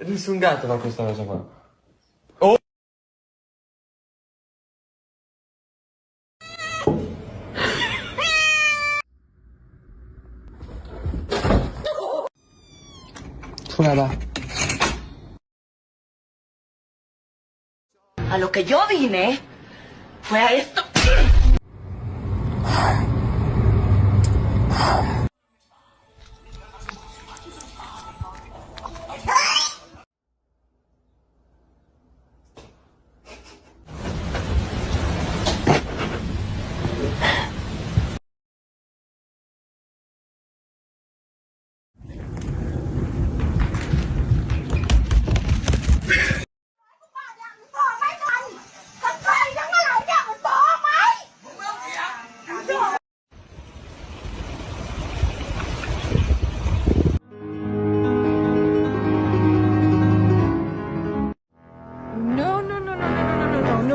Nessun gatto fa questa cosa qua. Oh! Fuera. A lo que yo vine fue a esto.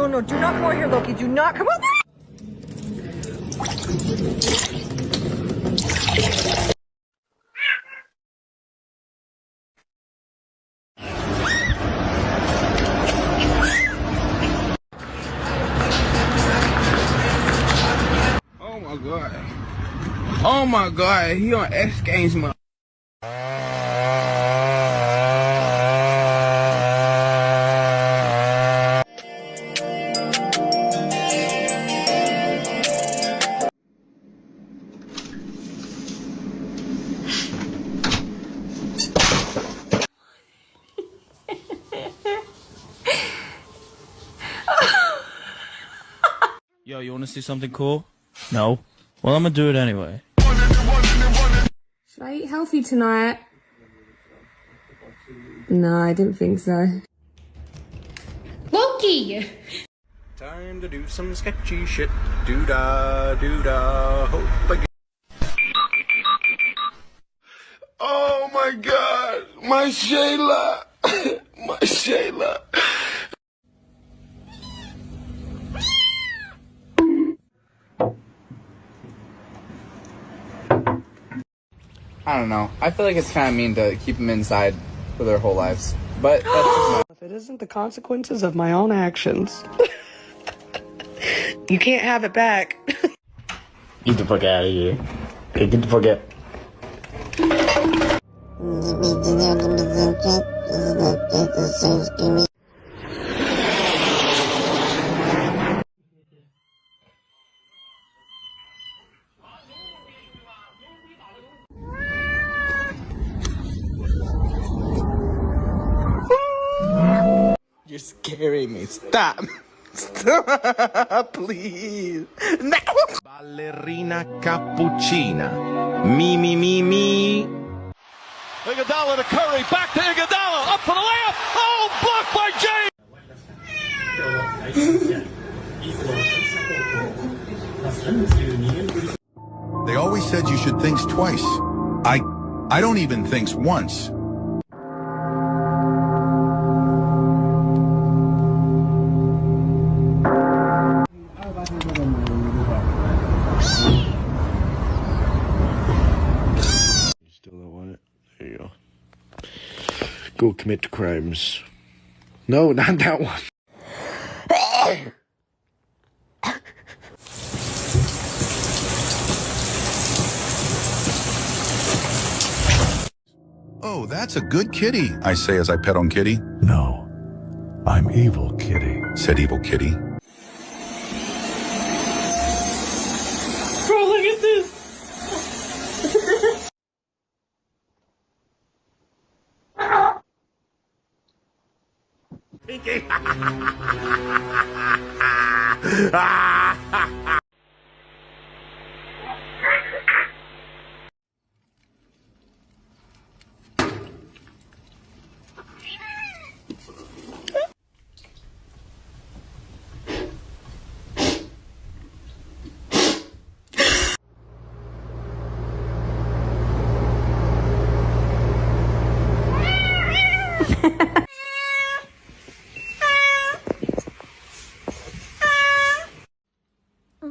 No, do not come over here, Loki. Do not come over here. Oh my god. Oh my god, he on X Games mode. Yo, you wanna see something cool? No? Well, I'm gonna do it anyway. Should I eat healthy tonight? No, I didn't think so. Loki! Time to do some sketchy shit. Doo-dah, doo-dah, hope I get... Oh my god, my Shayla, my Shayla. I don't know. I feel like it's kind of mean to keep them inside for their whole lives. But that's just my... If it isn't the consequences of my own actions, you can't have it back. Get the fuck out of here. Okay, get the fuck out. You're scaring me. Stop. Stop, please. No. Ballerina cappuccina. Me, me, me, me. Iguodala to Curry, back to Iguodala, up for the layup. Oh, blocked by James. They always said you should think twice. I don't even think once. Go commit crimes. No, not that one. Oh, that's a good kitty, I say as I pet on Kitty. No, I'm evil, Kitty. Said evil Kitty. Bro, look at this.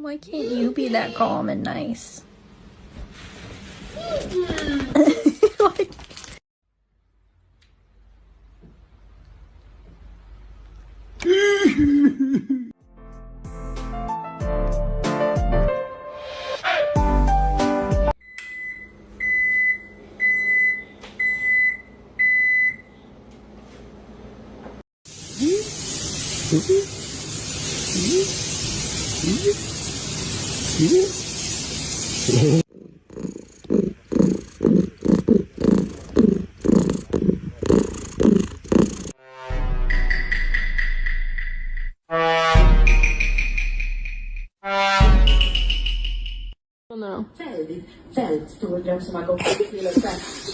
Why can't you be that calm and nice? Like... No. Väldigt stor dröm som har gått i uppfyllelse.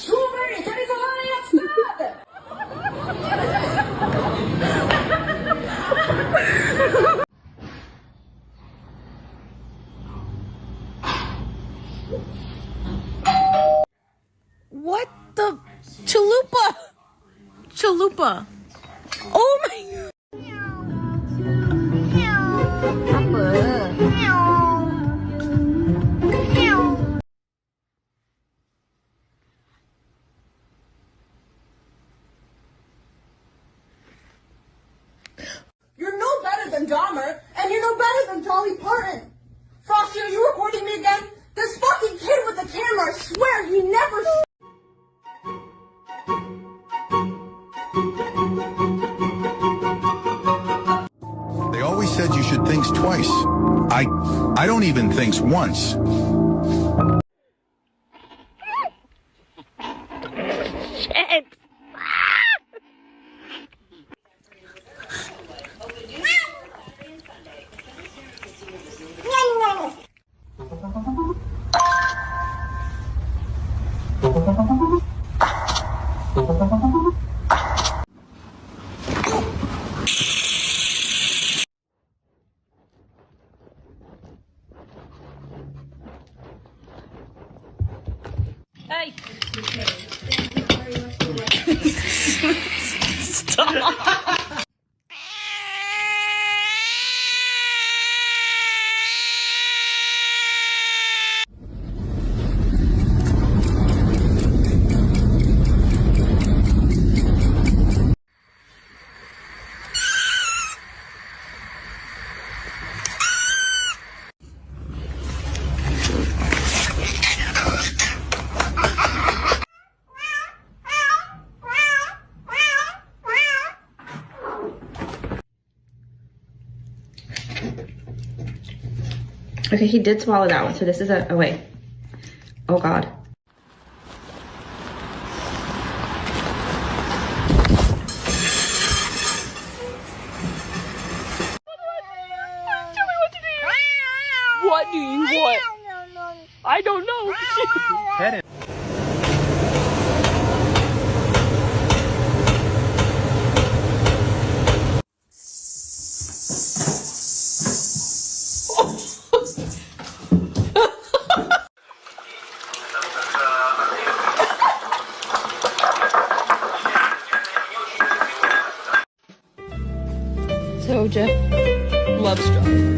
Robert, kan vi få höra ert stöd? What the? Chalupa! Chalupa. Oh my. You're no better than Dahmer, and you're no better than Dolly Parton. Frosty, are you recording me again? This fucking kid with the camera, I swear, he never... They always said you should think twice. I don't even think once. Shit. Hey! Stop! Okay, he did swallow that one, so this is a... Oh, wait. Oh, God. What do you want? I don't know. Pet him. So Jeff loves strawberry.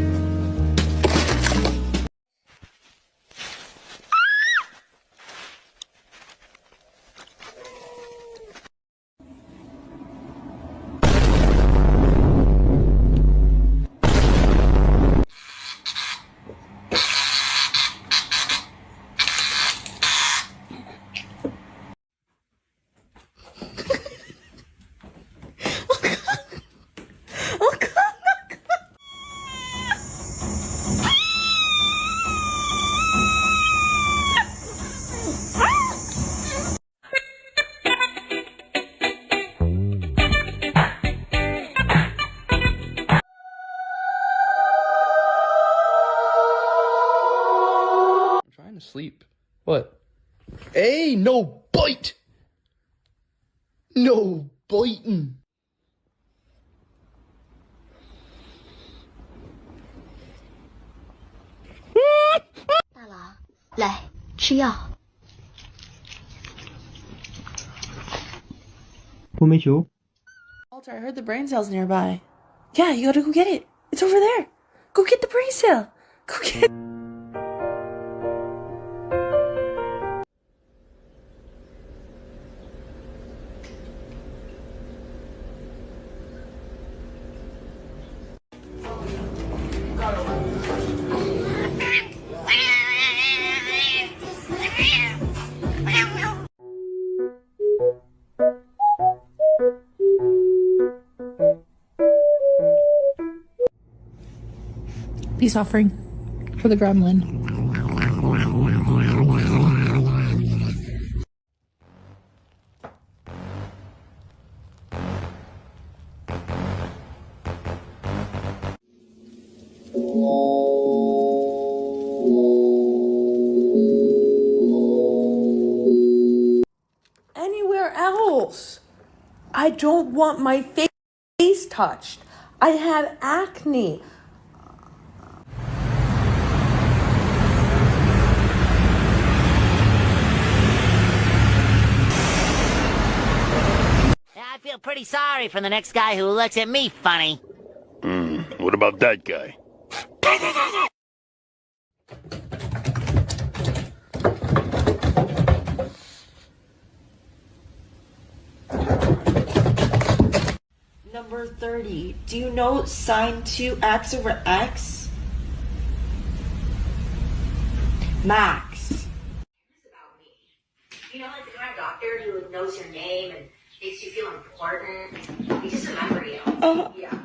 Sleep. What? Hey, no bite! No biting! Walter, I heard the brain cell's nearby. Yeah, you gotta go get it. It's over there. Go get the brain cell. Go get it. peace offering for the gremlin. Anywhere else. I don't want my face touched. I have acne. I feel pretty sorry for the next guy who looks at me funny. What about that guy? Number 30. Do you know sine 2x over x? Max. You know, like the kind of doctor who knows your name and makes you feel important. He just remember you. Yeah.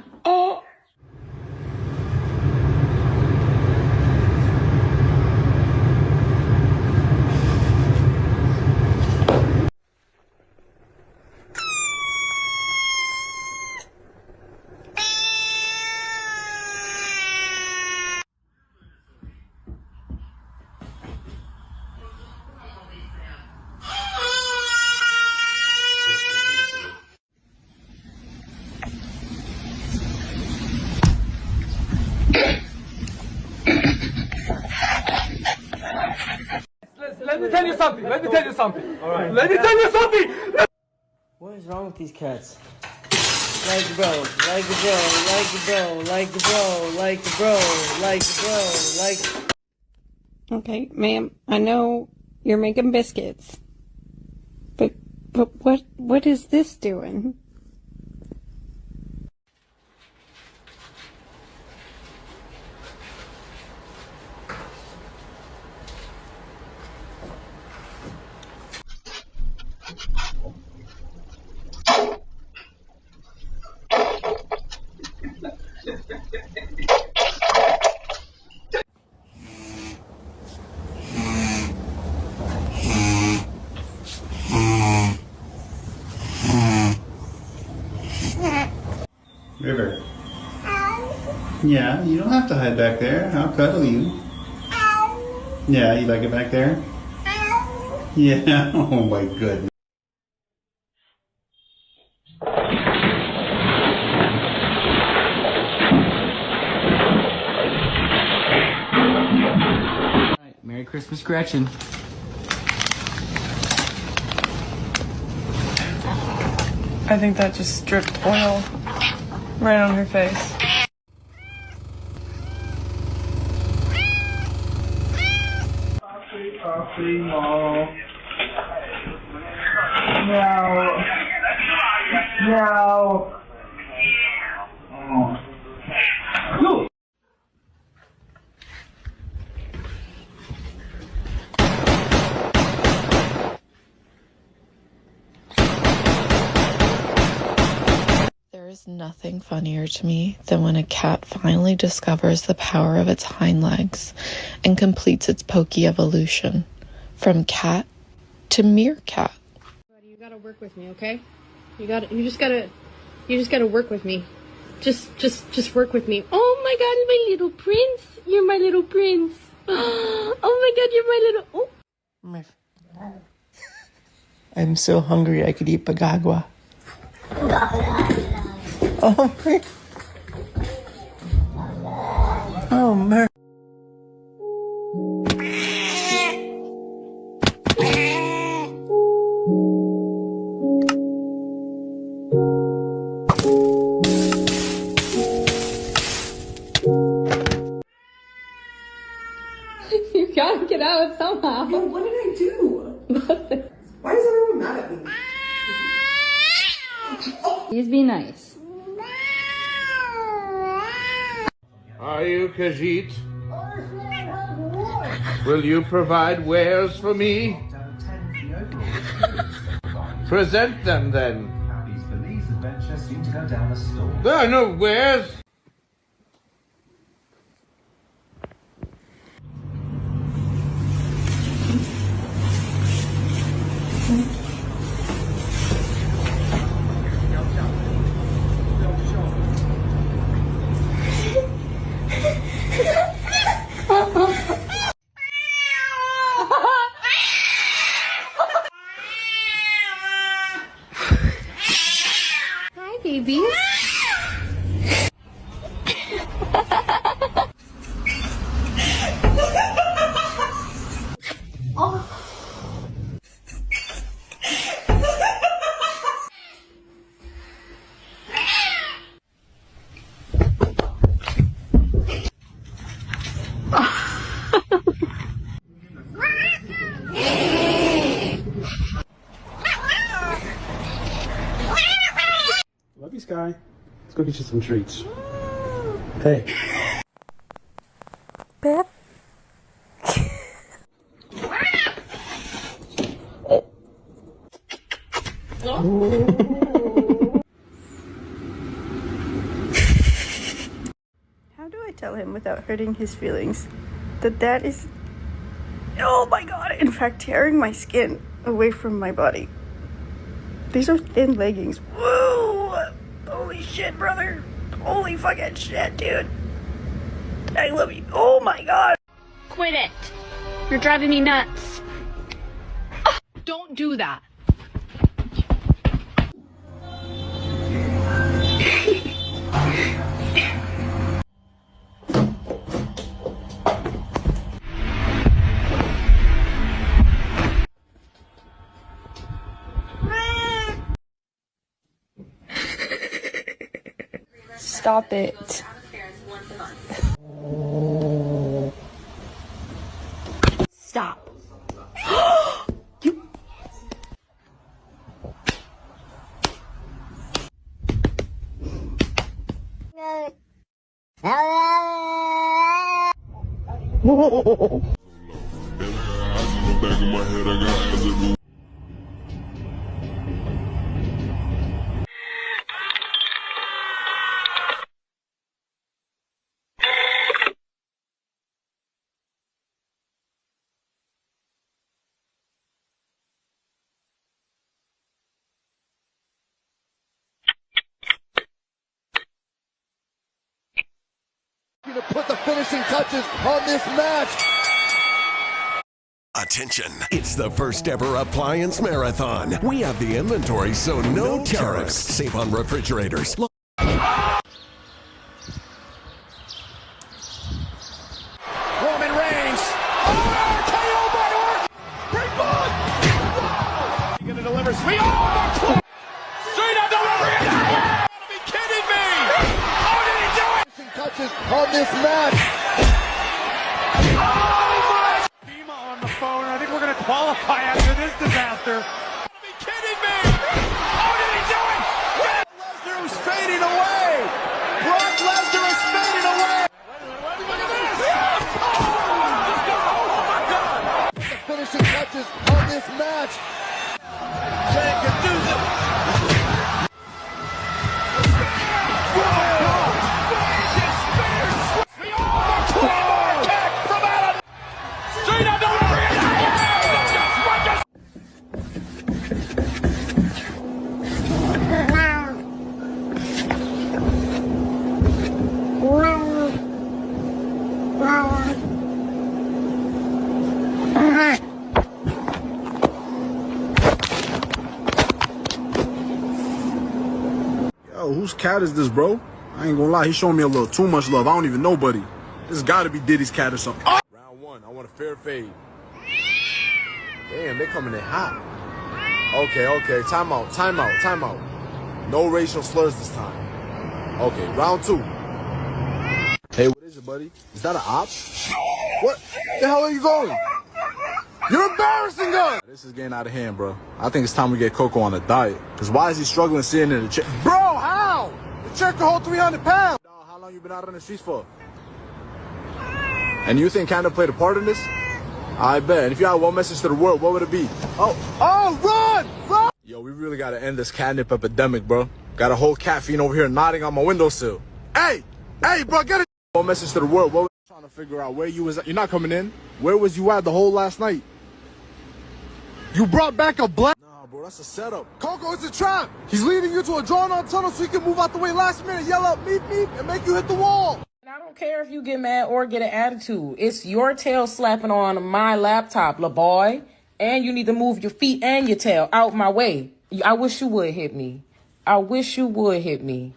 Let me tell you something. Let me tell you something. All right. Let me tell you something. What is wrong with these cats? Like the bro, like the bro, like the bro, like the bro, like the bro, like the bro, like. Okay, ma'am, I know you're making biscuits, but what is this doing? River. Yeah, you don't have to hide back there. I'll cuddle you. Yeah, you like it back there? Yeah, oh my goodness. Merry Christmas, Gretchen. I think that just dripped oil right on her face. Coffee, no. No. No. Oh. Look. There is nothing funnier to me than when a cat finally discovers the power of its hind legs and completes its pokey evolution from cat to meerkat. You gotta work with me, okay? You just gotta work with me. Just work with me. Oh my God, my little prince! You're my little prince. Oh my God, you're my little. Oh. I'm so hungry I could eat Pagagua. Oh my. Oh man. You gotta get out somehow. Yo, what did I do? Why is everyone mad at me? Please be nice. Are you Khajiit? Will you provide wares for me? Present them then. There are no wares. Love you, Sky. Let's go get you some treats. Hey. Beth? How do I tell him without hurting his feelings that is, oh my god, in fact tearing my skin away from my body? These are thin leggings. Whoa! Holy shit, brother. Holy fucking shit, dude. I love you. Oh my god. Quit it. You're driving me nuts. Don't do that. Stop it. Stop. To put the finishing touches on this match. Attention, it's the first ever appliance marathon. We have the inventory, so no tariffs. Save on refrigerators. Roman Reigns. KO by Orton. Great ball. He's going to deliver. Sweet. Oh, straight on delivery. You gotta be kidding me. How did he do it? Touches on this match. FEMA on the phone. I think we're going to qualify after this disaster. Be kidding me! How did he do it? Brock Lesnar is fading away. Brock Lesnar is fading away. Look at this! Oh my God! The finishing touches on this match. Jay can do this. Yo, whose cat is this, bro? I ain't gonna lie, he's showing me a little too much love. I don't even know, buddy. This gotta be Diddy's cat or something. Oh! Round one, I want a fair fade. Damn, they coming in hot. Okay, time out. No racial slurs this time. Okay, round two. Hey, what is it, buddy? Is that an op? What the hell are you going? You're embarrassing us! This is getting out of hand, bro. I think it's time we get Coco on a diet. Because why is he struggling sitting in the chair? Bro, how? The chair can hold 300 pounds. How long you been out on the streets for? And you think Canada played a part in this? I bet. And if you had one message to the world, what would it be? Oh, run! Yo, we really gotta end this catnip epidemic, bro. Got a whole cat fiend over here nodding on my windowsill. Hey, bro, get it. One message to the world. What was trying to figure out where you was at? You're not coming in. Where was you at the whole last night? You brought back a black. Nah, bro, that's a setup. Coco, it's a trap. He's leading you to a drawn-on tunnel so he can move out the way last minute, yell out meep meep, and make you hit the wall. I don't care if you get mad or get an attitude. It's your tail slapping on my laptop, la boy. And you need to move your feet and your tail out my way. I wish you would hit me. I wish you would hit me.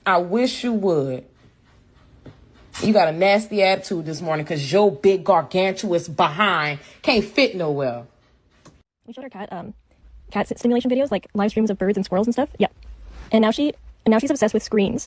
I wish you would. You got a nasty attitude this morning because your big gargantuous behind can't fit nowhere. We showed her cat stimulation videos, like live streams of birds and squirrels and stuff. Yeah. And now she's obsessed with screens.